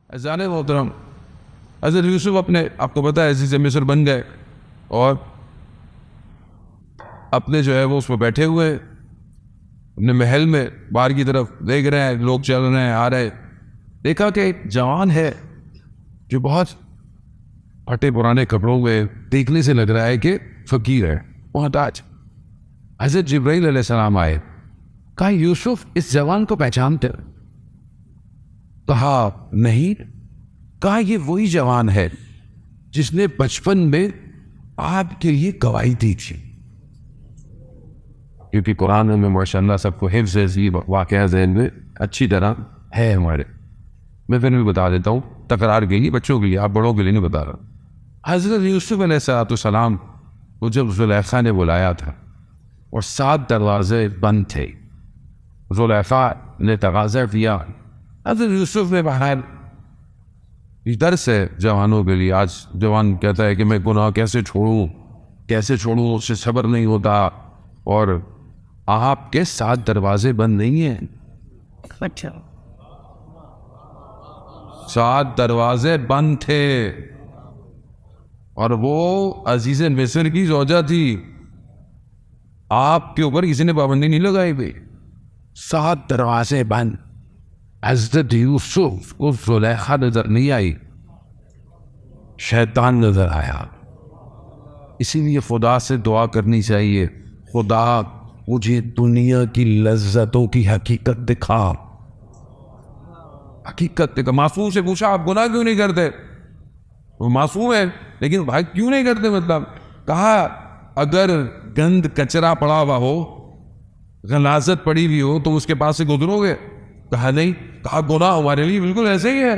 اذان محترم حضرت یوسف آپ کو پتہ ہے عزیز مصر بن گئے اور اپنے جو ہے وہ اس پہ بیٹھے ہوئے اپنے محل میں باہر کی طرف دیکھ رہے ہیں، لوگ چل رہے ہیں آ رہے، دیکھا کہ ایک جوان ہے جو بہت پھٹے پرانے کپڑوں میں، دیکھنے سے لگ رہا ہے کہ فقیر ہے، محتاج۔ حضرت جبرائیل علیہ السلام آئے، کہا یوسف اس جوان کو پہچانتے؟ کہا نہیں۔ کہا یہ وہی جوان ہے جس نے بچپن میں آپ کے لیے گواہی دی تھی، کیونکہ قرآن میں ماشاءاللہ سب کو حفظ ہے، واقعہ ذہن میں اچھی طرح ہے ہمارے۔ میں پھر بھی بتا دیتا ہوں، تکرار کے لیے، بچوں کے لیے، آپ بڑوں کے لیے نہیں بتا رہا۔ حضرت یوسف علیہ السلام کو جب زلیخا نے بلایا تھا اور 7 دروازے بند تھے، زلیخا نے تقاضا کیا، حضرت یوسف نے باہر یہ درس ہے جوانوں کے لیے۔ آج جوان کہتا ہے کہ میں گناہ کیسے چھوڑوں، اس سے صبر نہیں ہوتا، اور آپ کے 7 دروازے بند نہیں ہیں، 7 دروازے بند تھے، اور وہ عزیز مصر کی زوجہ تھی، آپ کے اوپر کسی نے پابندی نہیں لگائی ہوئی، 7 دروازے بند۔ حضرت یوسف کو زلیخا نظر نہیں آئی، شیطان نظر آیا۔ اسی لیے خدا سے دعا کرنی چاہیے، خدا مجھے دنیا کی لذتوں کی حقیقت دکھا، حقیقت دکھا۔ معصوم سے پوچھا آپ گناہ کیوں نہیں کرتے؟ وہ معصوم ہے لیکن بھائی کیوں نہیں کرتے؟ مطلب کہا اگر گند کچرا پڑا ہوا ہو، غلاظت پڑی ہوئی ہو تو اس کے پاس سے گزرو گے؟ کہا نہیں۔ کہا گناہ ہمارے لیے بالکل ایسے ہی ہے۔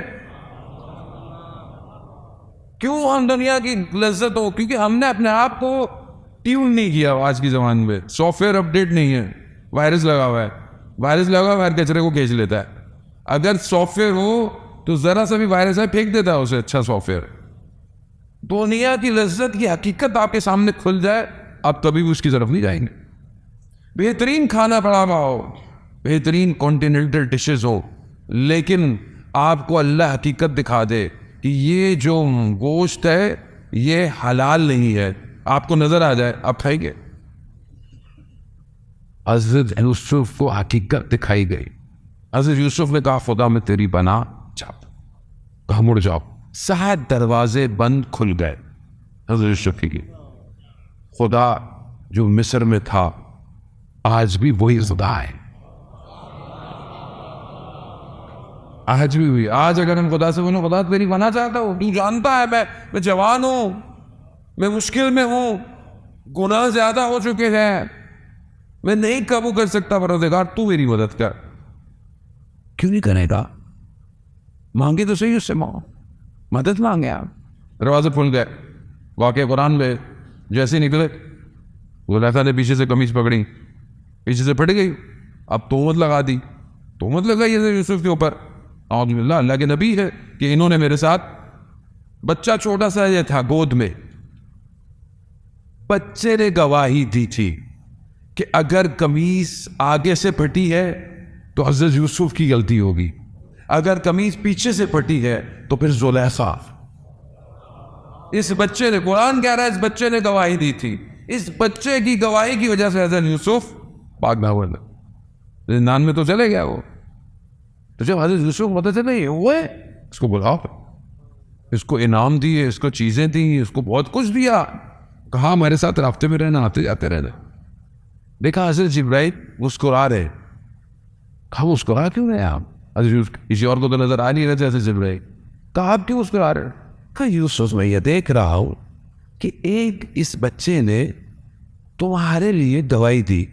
کیوں ہم دنیا کی لذت ہو؟ کیونکہ ہم نے اپنے آپ کو ٹیون نہیں کیا۔ آج کی زبان میں سافٹ ویئر اپڈیٹ نہیں ہے، وائرس لگا ہوا ہے، وائرس لگا ہوا ہے، ہر کچرے کو کھینچ لیتا ہے۔ اگر سافٹ ویئر ہو تو ذرا سا بھی وائرس ہے پھینک دیتا ہے اسے، اچھا سافٹ ویئر۔ دنیا کی لذت کی حقیقت آپ کے سامنے کھل جائے، آپ کبھی بھی اس کی طرف نہیں جائیں گے۔ بہترین کھانا پڑا ہوا ہو، بہترین کانٹیننٹل ڈشز ہو، لیکن آپ کو اللہ حقیقت دکھا دے کہ یہ جو گوشت ہے یہ حلال نہیں ہے، آپ کو نظر آ جائے، آپ کھائیں گے؟ حضرت یوسف کو حقیقت دکھائی گئی۔ حضرت یوسف نے کہا خدا میں تیری پناہ چاہتا، کہا مڑ جاؤ۔ 7 دروازے بند کھل گئے حضرت یوسف کی۔ خدا جو مصر میں تھا آج بھی وہی خدا ہے، آج بھی ہوئی۔ آج اگر ہم خدا سے بولیں خدا تیری پناہ چاہتا ہوں، تو جانتا ہے میں جوان ہوں، میں مشکل میں ہوں، گناہ زیادہ ہو چکے ہیں، میں نہیں قابو کر سکتا، پروردگار تو میری مدد کر۔ کیوں نہیں کرے گا؟ مانگے تو صحیح، اس سے مدد مانگے آپ۔ دروازے کھل گئے۔ واقعہ قرآن میں جیسے نکلے، زلیخا نے پیچھے سے قمیض پکڑی، پیچھے سے پھٹ گئی، اب تہمت لگا دی، تہمت لگائی یوسف کے اوپر۔ اعوذ باللہ، اللہ کے نبی ہے کہ انہوں نے میرے ساتھ، بچہ چھوٹا سا یہ تھا گود میں، بچے نے گواہی دی تھی کہ اگر قمیص آگے سے پھٹی ہے تو حضرت یوسف کی غلطی ہوگی، اگر قمیص پیچھے سے پھٹی ہے تو پھر زلیخا۔ اس بچے نے، قرآن کہہ رہا ہے اس بچے نے گواہی دی تھی، اس بچے کی گواہی کی وجہ سے حضرت یوسف پاک داول زندان میں تو چلے گیا وہ۔ تو جب حضرت یوسف کو پتہ چلا یہ وہ ہے، اس کو بلاؤ، اس کو انعام دیے، اس کو چیزیں دیں، اس کو بہت کچھ دیا، کہا میرے ساتھ رابطے میں رہنا، آتے جاتے رہنا۔ دیکھا حضرت جبرائیل مسکرا رہے، کہا مسکرا کیوں رہے آپ؟ حضرت یوسف کسی اور کو تو نظر آ نہیں رہے تھے، حضرت جبرائیل کہا آپ کیوں مسکرا رہے؟ کہا یوسف میں یہ دیکھ رہا ہوں کہ ایک اس بچے نے تمہارے لیے گواہی دی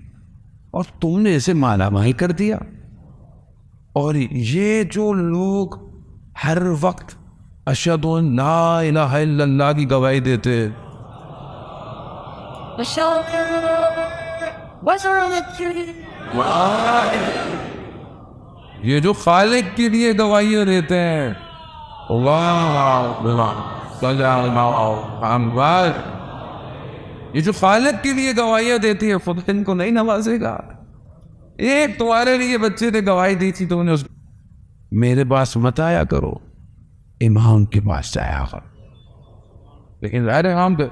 اور تم نے اسے مالا مال کر دیا، اور یہ جو لوگ ہر وقت اشہد ان لا الہ الا اللہ کی گواہی دیتے، یہ جو خالق کے لیے گواہیاں دیتے ہیں، یہ جو خالق کے لیے گواہیاں دیتی ہے خود ان کو نہیں نوازے گا۔ ایک تمہارے لیے بچے نے گواہی دی تھی، تو انہیں میرے پاس مت آیا کرو، امام کے پاس جایا لیکن غیر امام پہ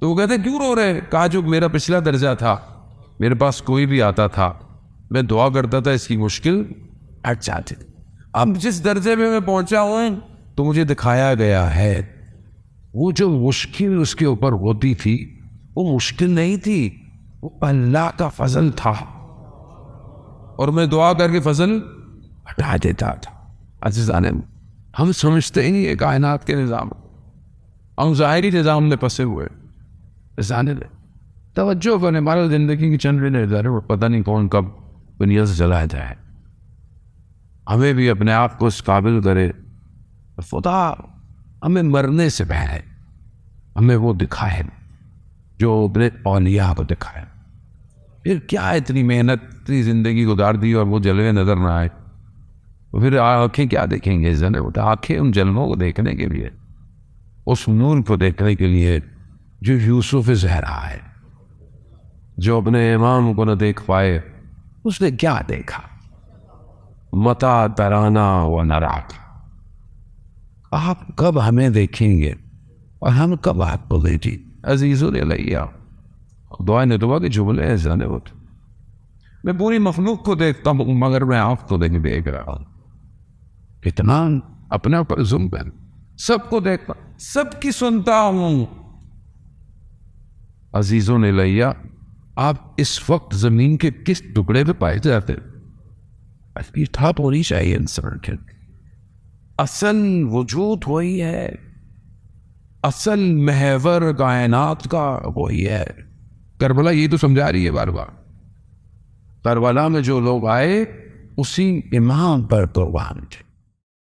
تو وہ کہتے کیوں رو رہے؟ کہا جو میرا پچھلا درجہ تھا میرے پاس کوئی بھی آتا تھا میں دعا کرتا تھا اس کی مشکل ہٹ جاتی، اب جس درجے میں پہنچا ہوں تو مجھے دکھایا گیا ہے وہ جو مشکل اس کے اوپر ہوتی تھی وہ مشکل نہیں تھی، وہ اللہ کا فضل تھا اور میں دعا کر کے فضل ہٹا دیتا تھا۔ عزیزان ہم سمجھتے ہی یہ کائنات کے نظام، ہم ظاہری نظام میں پھنسے ہوئے، توجہ کرنے ہمارا زندگی کی چند نظر ہے، پتہ نہیں کون کب دنیا سے چلا جائے، ہمیں بھی اپنے آپ کو اس قابل کرے خدا ہمیں مرنے سے پہلے ہمیں وہ دکھائے جو اپنے اولیاء کو دکھائے۔ پھر کیا اتنی محنت اتنی زندگی گزار دی اور وہ جلوے نظر نہ آئے، پھر آنکھیں کیا دیکھیں گے؟ آنکھیں ان جلووں کو دیکھنے کے لیے، اس نور کو دیکھنے کے لیے جو یوسف زہرا ہے، جو اپنے امام کو نہ دیکھ پائے، اس نے کیا دیکھا؟ متا ترانا و نراک، آپ کب ہمیں دیکھیں گے اور ہم کب آپ کو دیکھیں؟ عزیزوں علیہ دعا نے دعا کے جملے ہیں جانے ہوتے، میں پوری مخلوق کو دیکھتا ہوں مگر میں آپ کو نہیں دیکھ رہا ہوں، کتنا اپنا پر ظلم ہے، سب کو دیکھتا سب کی سنتا ہوں۔ عزیزوں علیہ آپ اس وقت زمین کے کس ٹکڑے پہ پائے جاتے؟ یہ ٹھاپ ہونی چاہیے انسان کے، اصل وجود وہی ہے، اصل محور کائنات کا وہی ہے۔ کربلا یہ تو سمجھا رہی ہے بار بار، کربلا میں جو لوگ آئے اسی امام پر قربان تھے۔